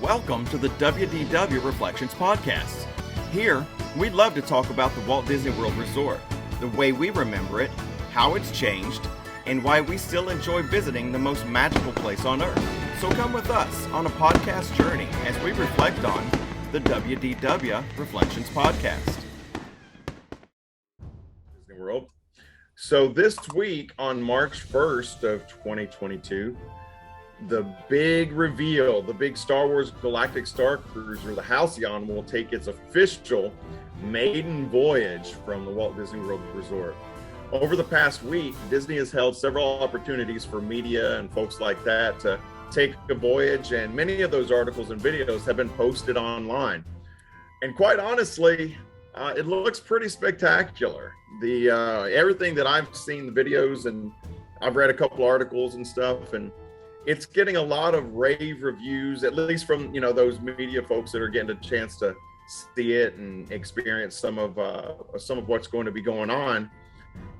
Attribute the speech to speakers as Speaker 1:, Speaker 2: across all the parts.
Speaker 1: Welcome to the WDW Reflections Podcast. Here, we'd love to talk about the Walt Disney World Resort, the way we remember it, how it's changed, and why we still enjoy visiting the most magical place on Earth. So come with us on a podcast journey as we reflect on the WDW Reflections Podcast.
Speaker 2: Disney World. So this week on March 1st of 2022, the big reveal, the big Star Wars Galactic Star Cruiser, the Halcyon, will take its official maiden voyage from the Walt Disney World Resort. Over the past week, Disney has held several opportunities for media and folks like that to take a voyage, and many of those articles and videos have been posted online. And quite honestly, it looks pretty spectacular. The everything that I've seen, the videos, and I've read a couple articles and stuff, and it's getting a lot of rave reviews, at least from, those media folks that are getting a chance to see it and experience some of what's going to be going on.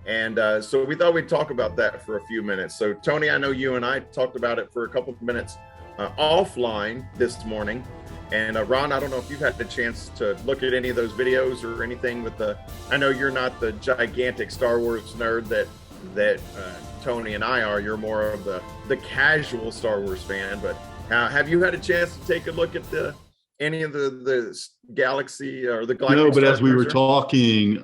Speaker 2: And so we thought we'd talk about that for a few minutes. So Tony, I know you and I talked about it for a couple of minutes offline this morning. And Ron, I don't know if you've had the chance to look at any of those videos or anything with I know you're not the gigantic Star Wars nerd that Tony and I are. You're more of the casual Star Wars fan, but have you had a chance to take a look at any of the Galaxy or the Galactic?
Speaker 3: No, but
Speaker 2: Star
Speaker 3: as we were
Speaker 2: Cruiser?
Speaker 3: Talking,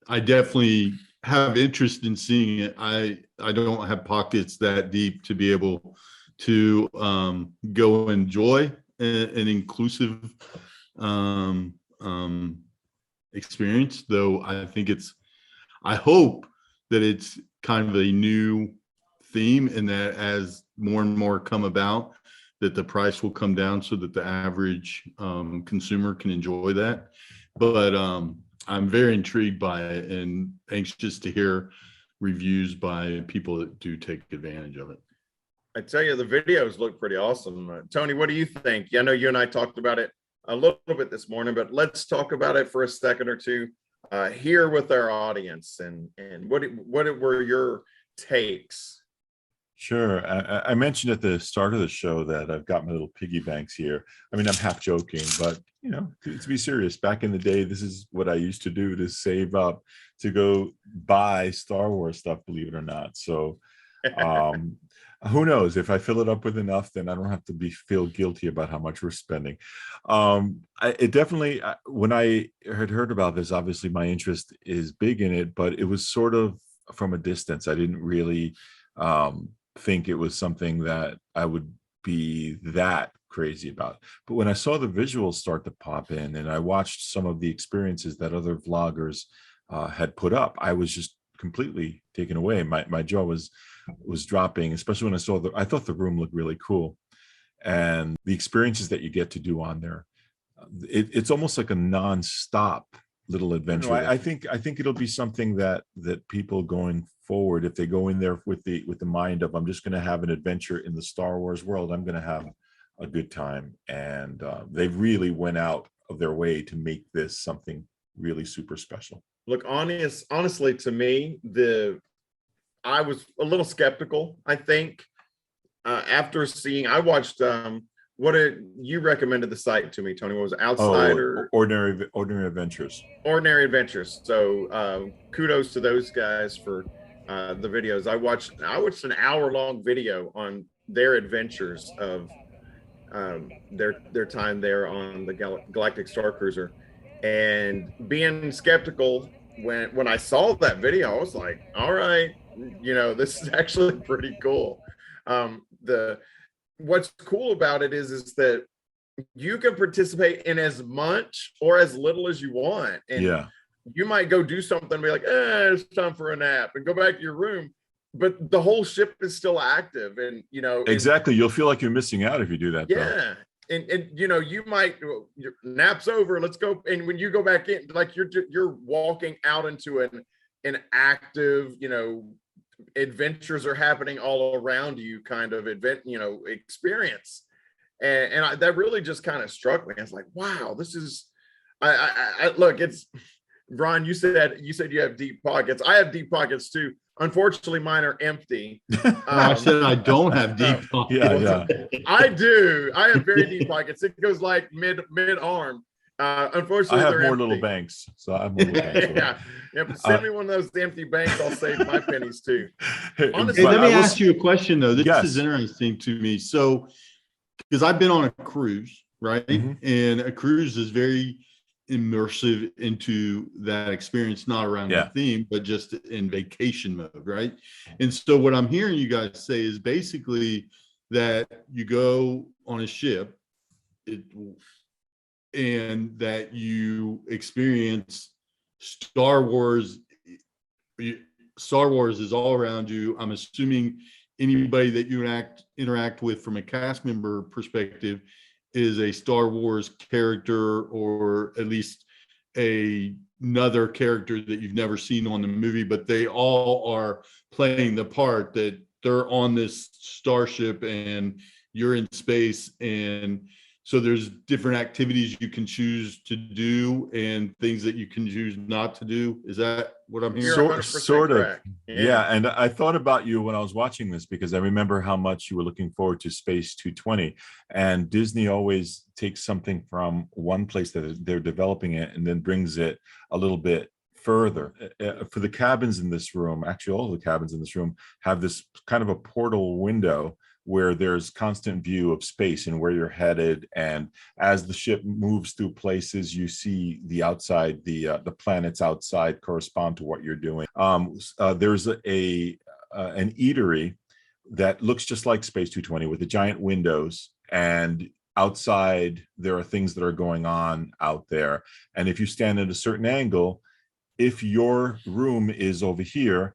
Speaker 3: I definitely have interest in seeing it. I don't have pockets that deep to be able to go enjoy an inclusive experience, though I hope that it's kind of a new theme, and that as more and more come about, that the price will come down so that the average consumer can enjoy that. But I'm very intrigued by it and anxious to hear reviews by people that do take advantage of it.
Speaker 2: I tell you, the videos look pretty awesome. Tony, what do you think? I know you and I talked about it a little bit this morning, but let's talk about it for a second or two here with our audience. And what were your takes?
Speaker 4: Sure. I mentioned at the start of the show that I've got my little piggy banks here. I mean, I'm half joking, but to be serious, back in the day, this is what I used to do to save up to go buy Star Wars stuff, believe it or not. So who knows? If I fill it up with enough, then I don't have to feel guilty about how much we're spending. It definitely, when I had heard about this, obviously my interest is big in it, but it was sort of from a distance. I didn't really think it was something that I would be that crazy about. But when I saw the visuals start to pop in and I watched some of the experiences that other vloggers had put up, I was just completely taken away. My jaw was dropping, especially when I thought the room looked really cool, and the experiences that you get to do on there. It's almost like a non-stop little adventure. I think it'll be something that people going forward, if they go in there with the mind of, I'm just going to have an adventure in the Star Wars world, I'm going to have a good time. And they really went out of their way to make this something really super special.
Speaker 2: Look, honestly, to me, I was a little skeptical. I think after seeing, I watched you recommended the site to me, Tony. What was it? Outsider?
Speaker 4: Ordinary Adventures.
Speaker 2: Ordinary Adventures. So kudos to those guys for the videos. I watched an hour-long video on their adventures of their time there on the Galactic Star Cruiser, and being skeptical when I saw that video, I was like, all right, this is actually pretty cool. What's cool about it is that you can participate in as much or as little as you want. And you might go do something and be like, it's time for a nap, and go back to your room. But the whole ship is still active, and
Speaker 4: exactly. You'll feel like you're missing out if you do that.
Speaker 2: Yeah. Though. And you might, your nap's over, let's go. And when you go back in, like you're walking out into an active, adventures are happening all around you kind of experience. And that really just kind of struck me. I was like, wow, this is, I look, it's Ron, you said you have deep pockets. I have deep pockets too. Unfortunately, mine are empty.
Speaker 3: I said I don't have deep pockets.
Speaker 4: Yeah.
Speaker 2: I do. I have very deep pockets. It goes like mid arm. Unfortunately,
Speaker 4: I have
Speaker 2: they're
Speaker 4: more
Speaker 2: empty.
Speaker 4: little banks, so I have more little banks.
Speaker 2: Yeah. Send me one of those empty banks. I'll save my pennies too. Honestly,
Speaker 3: Hey, let me
Speaker 4: I will
Speaker 3: ask you a question though. This
Speaker 4: Yes.
Speaker 3: is interesting to me. So, because I've been on a cruise, right?
Speaker 4: Mhm.
Speaker 3: And a cruise is very immersive into that experience, not around
Speaker 4: Yeah.
Speaker 3: the theme, but just in vacation mode, right? And so what I'm hearing you guys say is basically that you go on a ship, and that you experience Star Wars. Star Wars is all around you. I'm assuming anybody that you interact with from a cast member perspective is a Star Wars character, or at least another character that you've never seen on the movie, but they all are playing the part that they're on this starship and you're in space. And so there's different activities you can choose to do and things that you can choose not to do. Is that what I'm hearing?
Speaker 2: You're 100%
Speaker 4: Sort of.
Speaker 2: correct.
Speaker 4: Yeah. And I thought about you when I was watching this, because I remember how much you were looking forward to Space 220. And Disney always takes something from one place that they're developing it and then brings it a little bit further. For the cabins in this room, actually all the cabins in this room have this kind of a portal window where there's constant view of space and where you're headed. And as the ship moves through places, you see the outside, the planets outside correspond to what you're doing. There's an eatery that looks just like Space 220 with the giant windows, and outside there are things that are going on out there. And if you stand at a certain angle, if your room is over here,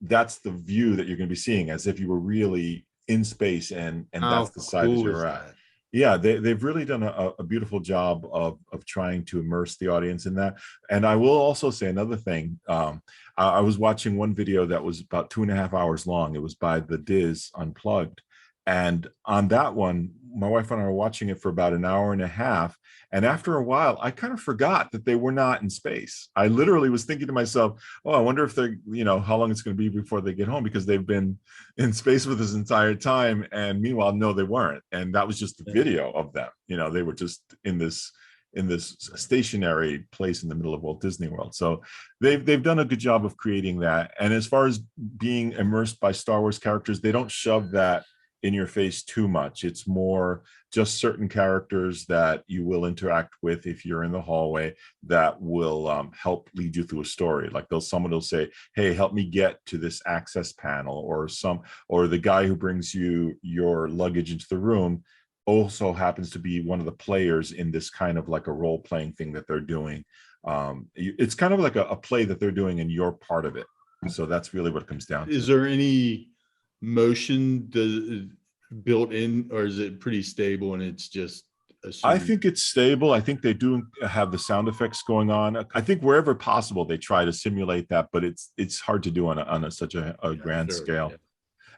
Speaker 4: that's the view that you're going to be seeing, as if you were really in space, and that's the side that you're at. Yeah, they've really done a beautiful job of trying to immerse the audience in that. And I will also say another thing. I was watching one video that was about 2.5 hours long. It was by the Diz Unplugged. And on that one, my wife and I were watching it for about 1.5 hours. And after a while, I kind of forgot that they were not in space. I literally was thinking to myself, oh, I wonder if they're, how long it's going to be before they get home, because they've been in space with this entire time. And meanwhile, no, they weren't. And that was just the video of them. They were just in this stationary place in the middle of Walt Disney World. So they've done a good job of creating that. And as far as being immersed by Star Wars characters, they don't shove that in your face too much. It's more just certain characters that you will interact with if you're in the hallway that will help lead you through a story. Like someone will say, hey, help me get to this access panel, or the guy who brings you your luggage into the room also happens to be one of the players in this kind of like a role-playing thing that they're doing. It's kind of like a play that they're doing, and you're part of it. So that's really what it comes down to.
Speaker 3: Is there any motion built in, or is it pretty stable and it's just assumed?
Speaker 4: I think it's stable. I think they do have the sound effects going on. I think wherever possible they try to simulate that, but it's hard to do on such a grand scale. Yeah.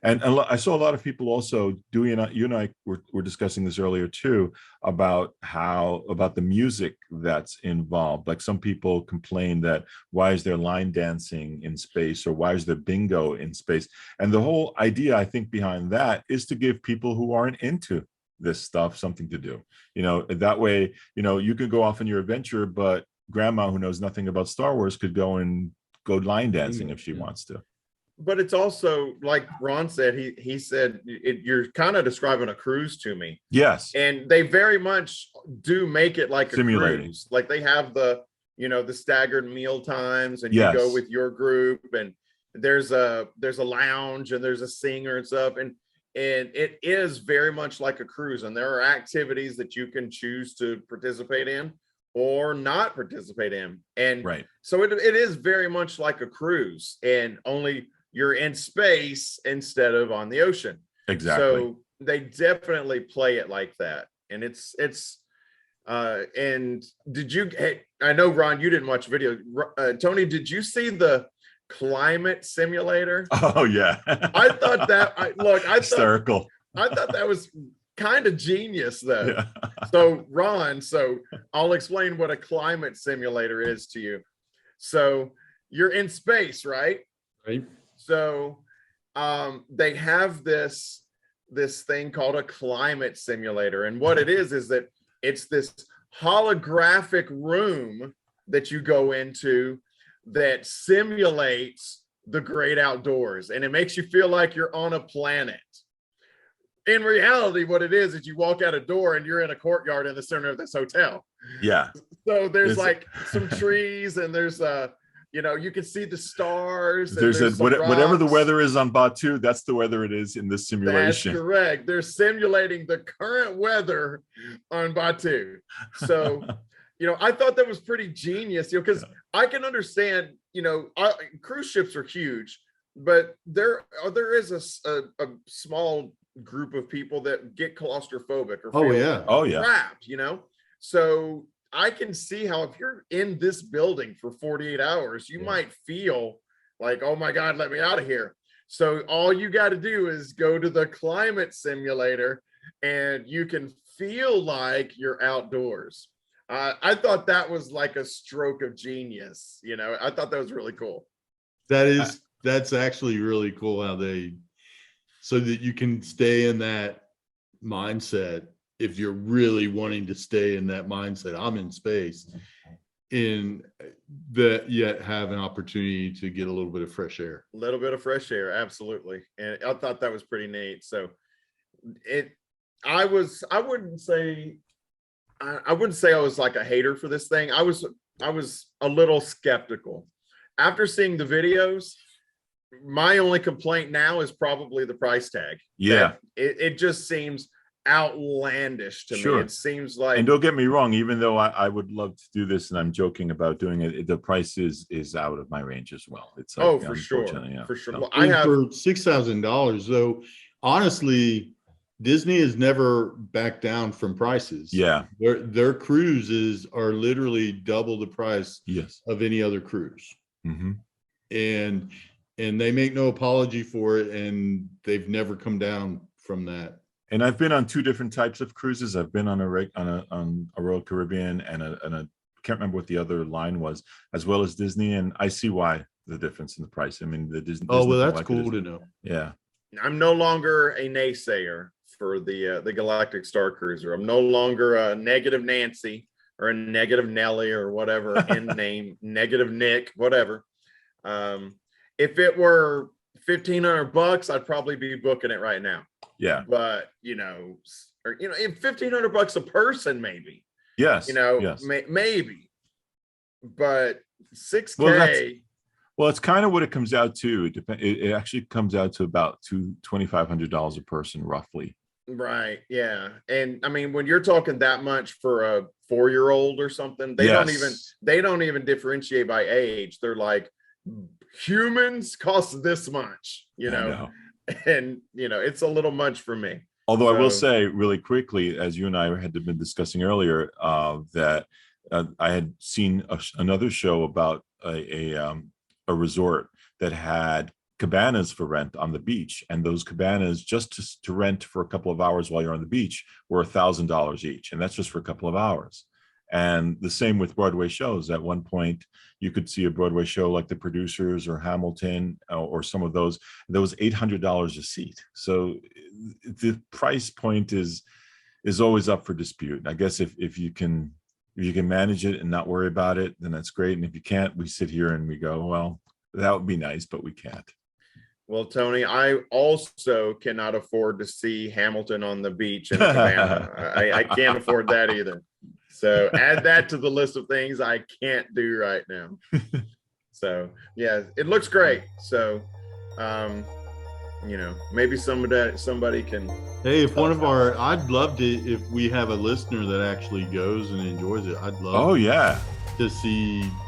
Speaker 4: And I saw a lot of people also doing, you and I were discussing this earlier too, about the music that's involved. Like some people complain that why is there line dancing in space, or why is there bingo in space? And the whole idea, I think, behind that is to give people who aren't into this stuff something to do. That way, you could go off on your adventure, but grandma who knows nothing about Star Wars could go line dancing if she wants to.
Speaker 2: But it's also like Ron said, he said, you're kind of describing a cruise to me.
Speaker 4: Yes.
Speaker 2: And they very much do make it like a
Speaker 4: simulating
Speaker 2: cruise. Like they have the staggered meal times, and you go with your group, and there's a lounge, and there's a singer and stuff. And it is very much like a cruise. And there are activities that you can choose to participate in or not participate in. And so it is very much like a cruise, and only you're in space instead of on the ocean.
Speaker 4: Exactly.
Speaker 2: So they definitely play it like that. And it's and I know, Ron, you didn't watch the video. Tony, did you see the climate simulator?
Speaker 4: Oh yeah.
Speaker 2: I thought that
Speaker 4: hysterical.
Speaker 2: I thought that was kind of genius though.
Speaker 4: Yeah.
Speaker 2: So Ron, I'll explain what a climate simulator is to you. So you're in space, right?
Speaker 3: Right.
Speaker 2: So they have this thing called a climate simulator, and what it is that it's this holographic room that you go into that simulates the great outdoors, and it makes you feel like you're on a planet. In reality, what it is you walk out a door and you're in a courtyard in the center of this hotel.
Speaker 4: Yeah.
Speaker 2: So there's like some trees, and there's you can see the stars.
Speaker 4: There's whatever the weather is on Batu, that's the weather it is in this simulation.
Speaker 2: That's correct. They're simulating the current weather on Batu. So, I thought that was pretty genius, because I can understand, cruise ships are huge, but there is a small group of people that get claustrophobic or feel trapped, So I can see how if you're in this building for 48 hours, you might feel like, oh my God, let me out of here. So all you got to do is go to the climate simulator and you can feel like you're outdoors. I thought that was like a stroke of genius. I thought that was really cool.
Speaker 3: That's actually really cool so that you can stay in that mindset. If you're really wanting to stay in that mindset, I'm in space, yet have an opportunity to get a little bit of fresh air.
Speaker 2: A little bit of fresh air, absolutely. And I thought that was pretty neat. So I wouldn't say I was like a hater for this thing. I was a little skeptical. After seeing the videos, my only complaint now is probably the price tag.
Speaker 4: Yeah.
Speaker 2: It just seems outlandish to me. It seems like,
Speaker 4: and don't get me wrong, even though I would love to do this and I'm joking about doing it, the price is out of my range as well. It's like,
Speaker 2: for sure. For sure. Well,
Speaker 3: for $6,000 though, honestly, Disney has never backed down from prices.
Speaker 4: Yeah.
Speaker 3: Their cruises are literally double the price of any other cruise.
Speaker 4: Mm-hmm.
Speaker 3: And they make no apology for it, and they've never come down from that.
Speaker 4: And I've been on two different types of cruises. I've been on a Royal Caribbean and a can't remember what the other line was, as well as Disney, and I see why the difference in the price. I mean, the Disney.
Speaker 3: Oh, well, that's cool to know.
Speaker 4: Yeah.
Speaker 2: I'm no longer a naysayer for the Galactic Star Cruiser. I'm no longer a negative Nancy or a negative Nelly or whatever in name, negative Nick, whatever. If it were $1,500, I'd probably be booking it right now.
Speaker 4: Yeah.
Speaker 2: But $1,500 a person, maybe.
Speaker 4: Yes.
Speaker 2: Maybe. But $6K.
Speaker 4: Well, it's kind of what it comes out to. It actually comes out to about $2,500 a person, roughly.
Speaker 2: Right. Yeah. And I mean, when you're talking that much for a 4-year-old or something, they don't even differentiate by age. They're like, humans cost this much, and it's a little much for me.
Speaker 4: Although I will say really quickly, as you and I had been discussing earlier, that I had seen another show about a resort that had cabanas for rent on the beach, and those cabanas just to rent for a couple of hours while you're on the beach were $1,000 each, and that's just for a couple of hours. And the same with Broadway shows. At one point, you could see a Broadway show like The Producers or Hamilton or some of those. That was $800 a seat. So the price point is always up for dispute. I guess if you can manage it and not worry about it, then that's great. And if you can't, we sit here and we go, well, that would be nice, but we can't.
Speaker 2: Well, Tony, I also cannot afford to see Hamilton on the beach in a cabana. I can't afford that either. So add that to the list of things I can't do right now. So yeah, it looks great. So maybe somebody can.
Speaker 3: Hey, if I'd love to, if we have a listener that actually goes and enjoys it, I'd love.
Speaker 4: Oh yeah.
Speaker 3: To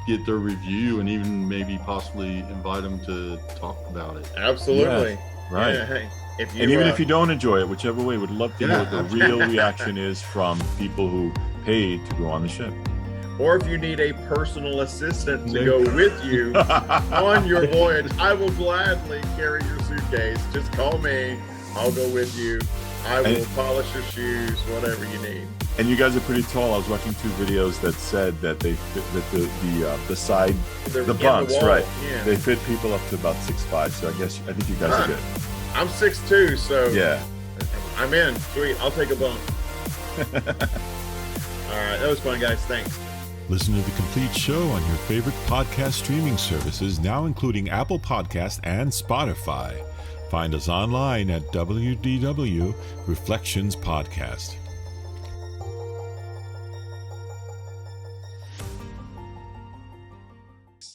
Speaker 3: get their review and even maybe possibly invite them to talk about it.
Speaker 2: Absolutely.
Speaker 4: Yeah, right.
Speaker 2: Yeah, hey,
Speaker 4: if you don't enjoy it, whichever way, would love to know what the real reaction is from people who paid to go on the ship.
Speaker 2: Or if you need a personal assistant to go with you on your voyage, I will gladly carry your suitcase. Just call me. I'll go with you. I will polish your shoes, whatever you need.
Speaker 4: And you guys are pretty tall. I was watching 2 videos that said that they fit that the side,
Speaker 2: They're
Speaker 4: the
Speaker 2: in
Speaker 4: bunks,
Speaker 2: wall.
Speaker 4: right?
Speaker 2: Yeah.
Speaker 4: They fit people up to about 6'5". So I think you guys are good.
Speaker 2: I'm 6'2", so
Speaker 4: Yeah.
Speaker 2: I'm in. Sweet. I'll take a bump. All right. That was fun, guys. Thanks.
Speaker 5: Listen to the complete show on your favorite podcast streaming services, now including Apple Podcasts and Spotify. Find us online at WDW Reflections Podcast.